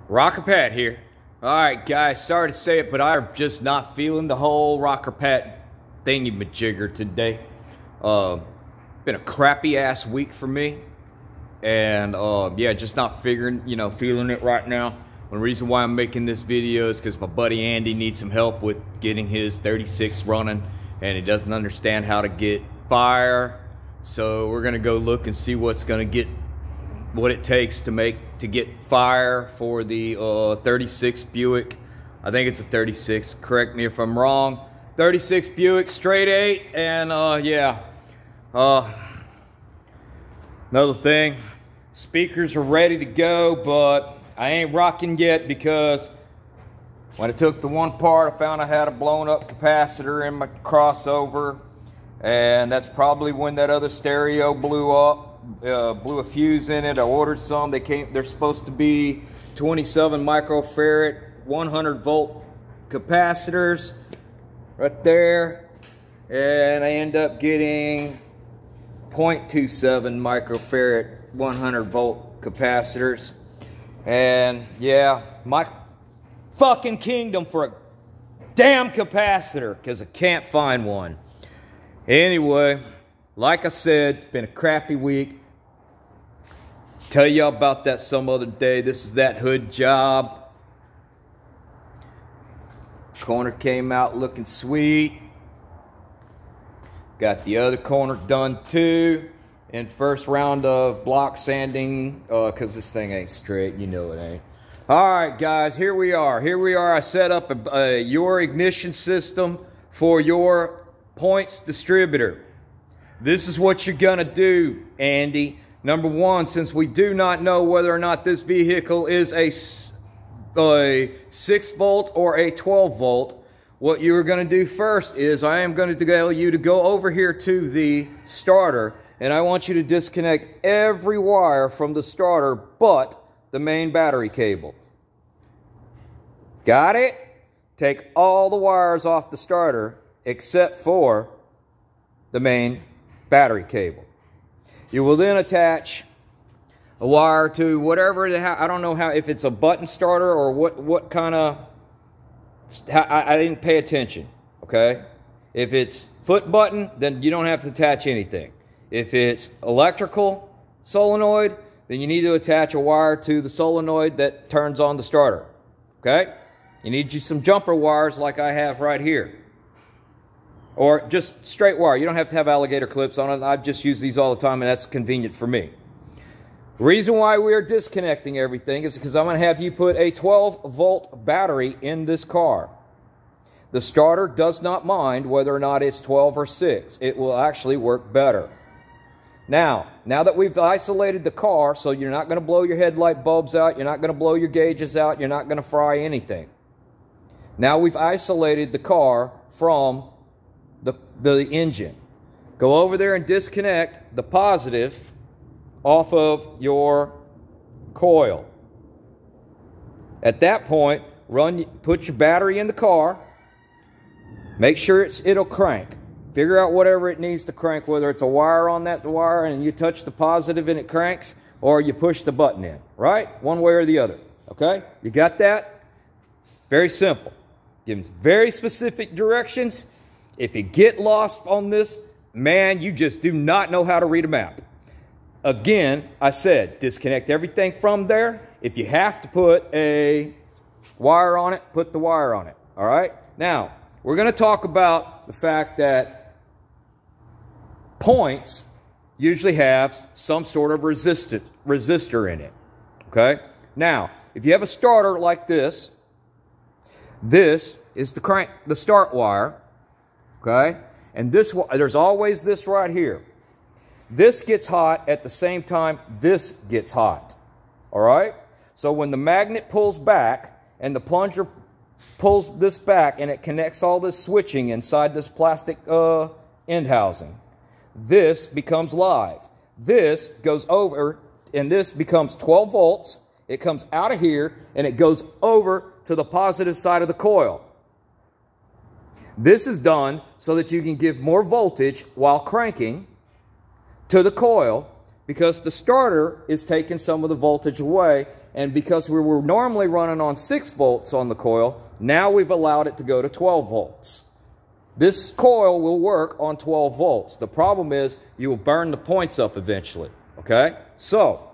Rocker Pat here. Alright guys, sorry to say it, but I'm just not feeling the whole Rocker Pat thingy-majigger today. Been a crappy ass week for me. And yeah, just not feeling it right now. The reason why I'm making this video is because my buddy Andy needs some help with getting his 36 running, and he doesn't understand how to get fire. So we're gonna go look and see what it takes to get fire for the 36 Buick. I think it's a 36. Correct me if I'm wrong. 36 Buick straight 8, and yeah. Another thing, speakers are ready to go, but I ain't rocking yet because when I took the one part, I found I had a blown up capacitor in my crossover, and that's probably when that other stereo blew up. Blew a fuse in it. I ordered some. They're supposed to be 27 microfarad 100 volt capacitors right there, and I end up getting 0.27 microfarad 100 volt capacitors. And yeah, my fucking kingdom for a damn capacitor, because I can't find one. Anyway, like I said, it's been a crappy week. Tell y'all about that some other day. This is that hood job. Corner came out looking sweet. Got the other corner done too. And first round of block sanding, because this thing ain't straight. You know it ain't. Alright guys, here we are. Here we are. I set up your ignition system for your points distributor. This is what you're gonna do, Andy. Number one, since we do not know whether or not this vehicle is a 6 volt or a 12 volt, what you are gonna do first is I am going to tell you to go over here to the starter, and I want you to disconnect every wire from the starter but the main battery cable. Got it? Take all the wires off the starter except for the main battery cable. You will then attach a wire to whatever, I don't know how, if it's a button starter or what kind of, I didn't pay attention, okay? If it's foot button, then you don't have to attach anything. If it's electrical solenoid, then you need to attach a wire to the solenoid that turns on the starter, okay? You need some jumper wires like I have right here. Or just straight wire. You don't have to have alligator clips on it. I've just used these all the time, and that's convenient for me. The reason why we are disconnecting everything is because I'm going to have you put a 12-volt battery in this car. The starter does not mind whether or not it's 12 or 6. It will actually work better. Now that we've isolated the car, so you're not going to blow your headlight bulbs out, you're not going to blow your gauges out, you're not going to fry anything. Now we've isolated the car from the engine. Go over there and disconnect the positive off of your coil. At that point, put your battery in the car. Make sure it'll crank. Figure out whatever it needs to crank, whether it's a wire on that wire and you touch the positive and it cranks, or you push the button in, right? One way or the other, okay? You got that? Very simple. Give them very specific directions. If you get lost on this, man, you just do not know how to read a map. Again, I said, disconnect everything from there. If you have to put a wire on it, put the wire on it, all right? Now, we're going to talk about the fact that points usually have some sort of resistor in it, okay? Now, if you have a starter like this, this is the start wire, okay? And there's always this right here. This gets hot at the same time this gets hot, all right? So when the magnet pulls back and the plunger pulls this back and it connects all this switching inside this plastic end housing, this becomes live. This goes over and this becomes 12 volts. It comes out of here and it goes over to the positive side of the coil. This is done so that you can give more voltage while cranking to the coil because the starter is taking some of the voltage away, and because we were normally running on 6 volts on the coil, now we've allowed it to go to 12 volts. This coil will work on 12 volts. The problem is you will burn the points up eventually, okay? So,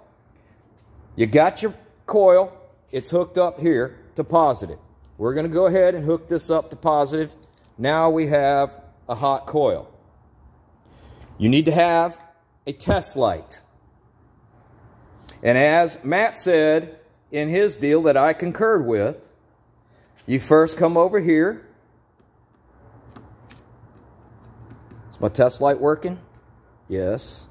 you got your coil. It's hooked up here to positive. We're going to go ahead and hook this up to positive. Now we have a hot coil. You need to have a test light. And as Matt said in his deal that I concurred with, you first come over here. Is my test light working? Yes.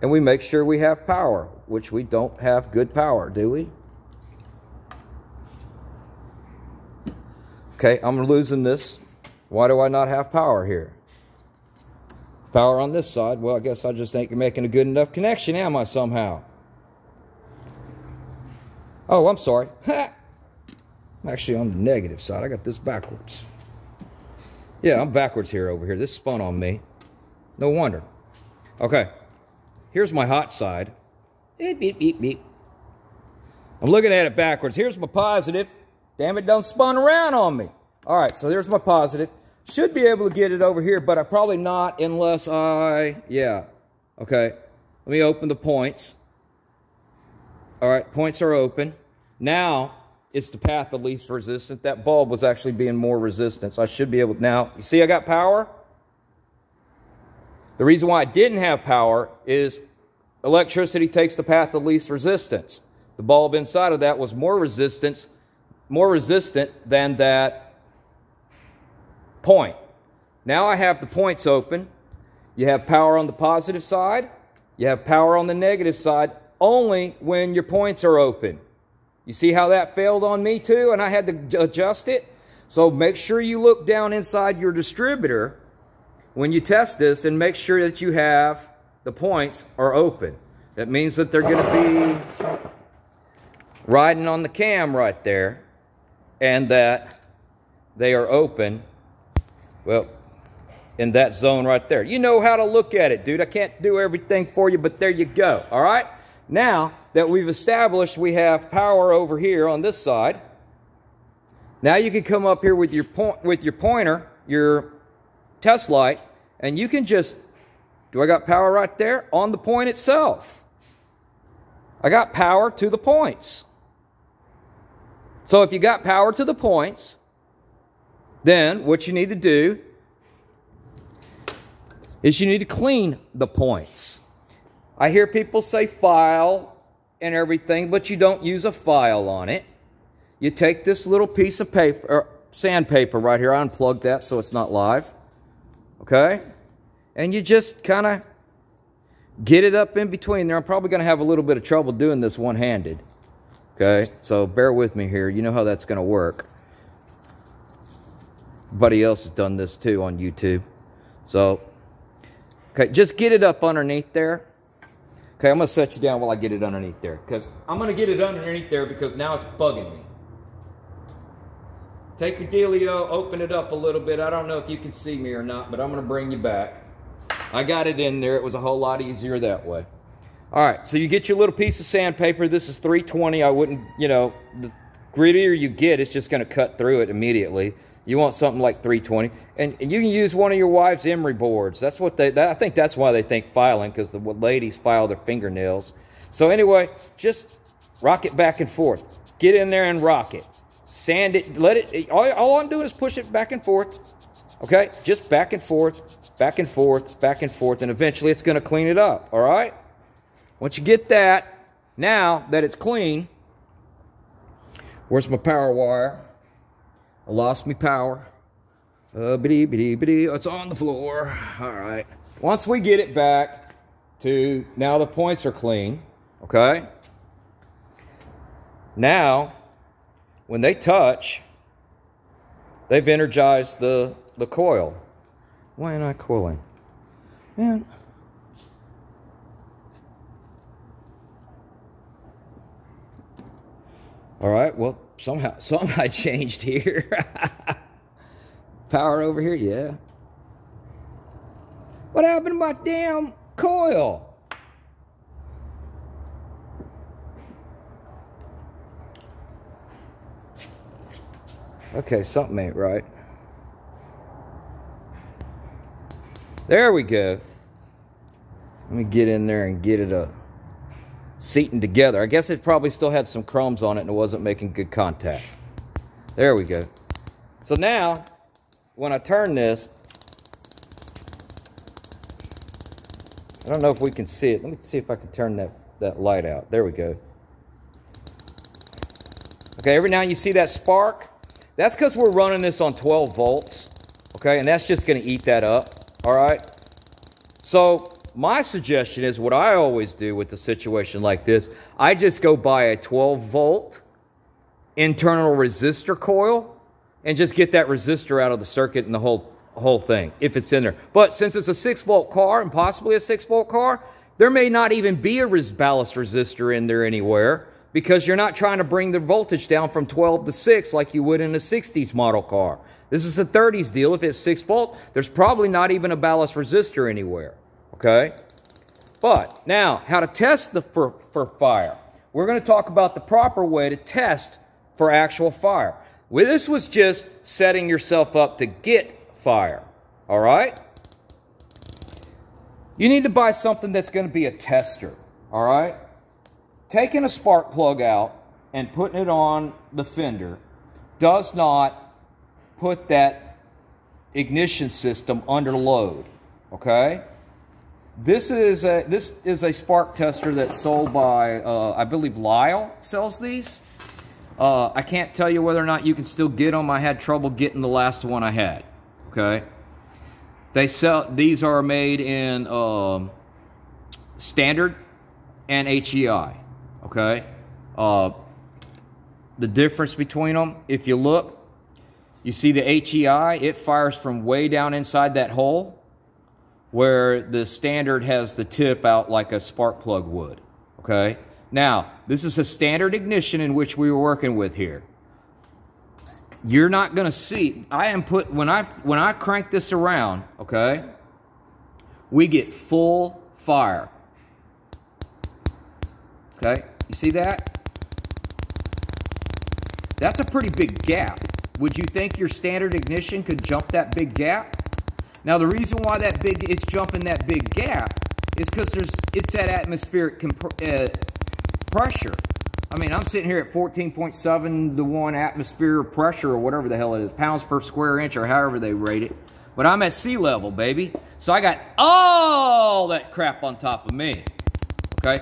And we make sure we have power, which we don't have good power, do we? Okay, I'm losing this. Why do I not have power here? Power on this side. Well, I guess I just ain't making a good enough connection, am I, somehow? Oh, I'm sorry. Ha! I'm actually on the negative side. I got this backwards. Yeah, I'm backwards here over here. This spun on me. No wonder. Okay. Here's my hot side. Beep, beep, beep, beep. I'm looking at it backwards. Here's my positive. Damn it, don't spun around on me. All right, so there's my positive. Should be able to get it over here, but I probably not unless yeah. Okay, let me open the points. All right, points are open. Now, it's the path of least resistance. That bulb was actually being more resistant, so I should be able to. Now, you see I got power? The reason why I didn't have power is electricity takes the path of least resistance. The bulb inside of that was more resistant than that point. Now I have the points open. You have power on the positive side. You have power on the negative side only when your points are open. You see how that failed on me too, and I had to adjust it? So make sure you look down inside your distributor when you test this and make sure that you have the points are open. That means that they're going to be riding on the cam right there, and that they are open, well, in that zone right there. You know how to look at it, dude. I can't do everything for you, but there you go. All right? Now that we've established we have power over here on this side, now you can come up here with your pointer, your test light, and you can just, do I got power right there? On the point itself. I got power to the points. So if you got power to the points, then what you need to do is you need to clean the points. I hear people say file and everything, but you don't use a file on it. You take this little piece of paper, or sandpaper right here. I unplugged that so it's not live. Okay? And you just kind of get it up in between there. I'm probably going to have a little bit of trouble doing this one-handed. Okay? So bear with me here. You know how that's going to work. Buddy else has done this too on YouTube. So, okay, just get it up underneath there. Okay, I'm going to set you down while I get it underneath there. Because I'm going to get it underneath there because now it's bugging me. Take your dealio, open it up a little bit. I don't know if you can see me or not, but I'm going to bring you back. I got it in there. It was a whole lot easier that way. All right, so you get your little piece of sandpaper. This is 320. I wouldn't, you know, the grittier you get, it's just going to cut through it immediately. You want something like 320. And you can use one of your wife's emery boards. That's what I think that's why they think filing, because the ladies file their fingernails. So anyway, just rock it back and forth. Get in there and rock it. Sand it, let it, all I'm doing is push it back and forth. Okay? Just back and forth, back and forth, back and forth, and eventually it's going to clean it up. All right? Once you get that, now that it's clean, where's my power wire? I lost my power. It's on the floor. All right. Once we get it back to, now the points are clean, okay? Now, when they touch, they've energized the coil. Why am I coiling? Man. All right, well, somehow something I changed here. Power over here, yeah. What happened to my damn coil? Okay, something ain't right. There we go. Let me get in there and get it seating together. I guess it probably still had some crumbs on it and it wasn't making good contact. There we go. So now, when I turn this, I don't know if we can see it. Let me see if I can turn that light out. There we go. Okay, every now and you see that spark? That's because we're running this on 12 volts. Okay, and that's just going to eat that up. All right? So my suggestion is what I always do with a situation like this. I just go buy a 12 volt internal resistor coil and just get that resistor out of the circuit and the whole thing, if it's in there. But since it's a 6 volt car and possibly a 6 volt car, there may not even be a ballast resistor in there anywhere, because you're not trying to bring the voltage down from 12 to 6 like you would in a 60s model car. This is a 30s deal. If it's 6 volt, there's probably not even a ballast resistor anywhere. Okay? But now, how to test for fire. We're going to talk about the proper way to test for actual fire. Well, this was just setting yourself up to get fire. All right? You need to buy something that's going to be a tester. All right? Taking a spark plug out and putting it on the fender does not put that ignition system under load. Okay? This is a spark tester that's sold by, I believe Lyle sells these. I can't tell you whether or not you can still get them. I had trouble getting the last one I had. Okay? These are made in standard and HEI. Okay? The difference between them, if you look, you see the HEI, it fires from way down inside that hole, where the standard has the tip out like a spark plug would. Okay? Now, this is a standard ignition in which we were working with here. You're not going to see, when I crank this around, okay, we get full fire. Okay? You see that? That's a pretty big gap. Would you think your standard ignition could jump that big gap? Now, the reason why it's jumping that big gap is because it's at atmospheric pressure. I mean, I'm sitting here at 14.7 to 1 atmosphere pressure, or whatever the hell it is, pounds per square inch, or however they rate it. But I'm at sea level, baby. So I got all that crap on top of me. Okay?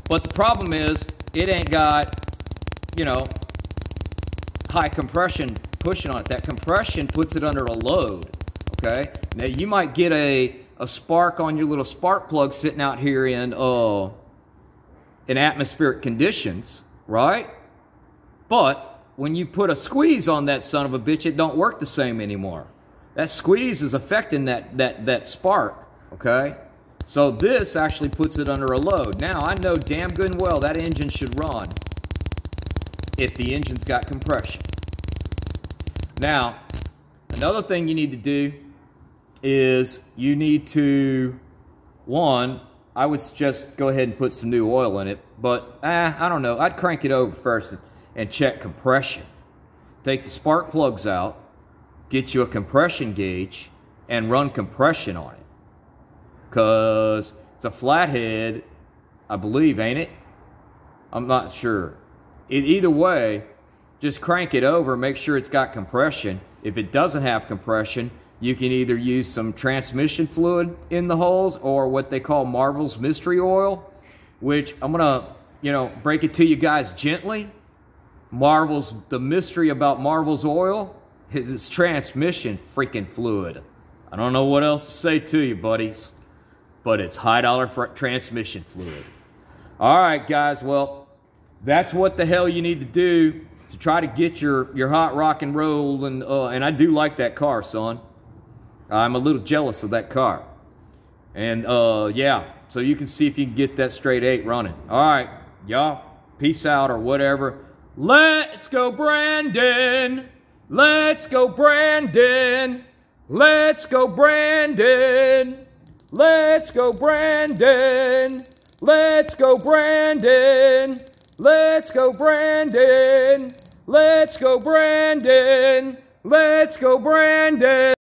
But the problem is, it ain't got, you know, high compression pushing on it. That compression puts it under a load. Okay? Now, you might get a spark on your little spark plug sitting out here in atmospheric conditions, right? But when you put a squeeze on that son of a bitch, it don't work the same anymore. That squeeze is affecting that spark, okay? So this actually puts it under a load. Now, I know damn good and well that engine should run if the engine's got compression. Now, another thing you need to do is you need to, one, I would just go ahead and put some new oil in it, but I don't know. I'd crank it over first and check compression. Take the spark plugs out, get you a compression gauge, and run compression on it. Because it's a flathead, I believe, ain't it? I'm not sure. Either way, just crank it over, make sure it's got compression. If it doesn't have compression, you can either use some transmission fluid in the holes or what they call Marvel's mystery oil, which I'm going to, break it to you guys gently. The mystery about Marvel's oil is its transmission freaking fluid. I don't know what else to say to you, buddies, but it's high dollar for transmission fluid. All right, guys, well, that's what the hell you need to do to try to get your hot rock and roll, and I do like that car, son. I'm a little jealous of that car. And, yeah, so you can see if you can get that straight 8 running. All right, y'all, peace out or whatever. Let's go, Brandon. Let's go, Brandon. Let's go, Brandon. Let's go, Brandon. Let's go, Brandon. Let's go, Brandon. Let's go, Brandon! Let's go, Brandon!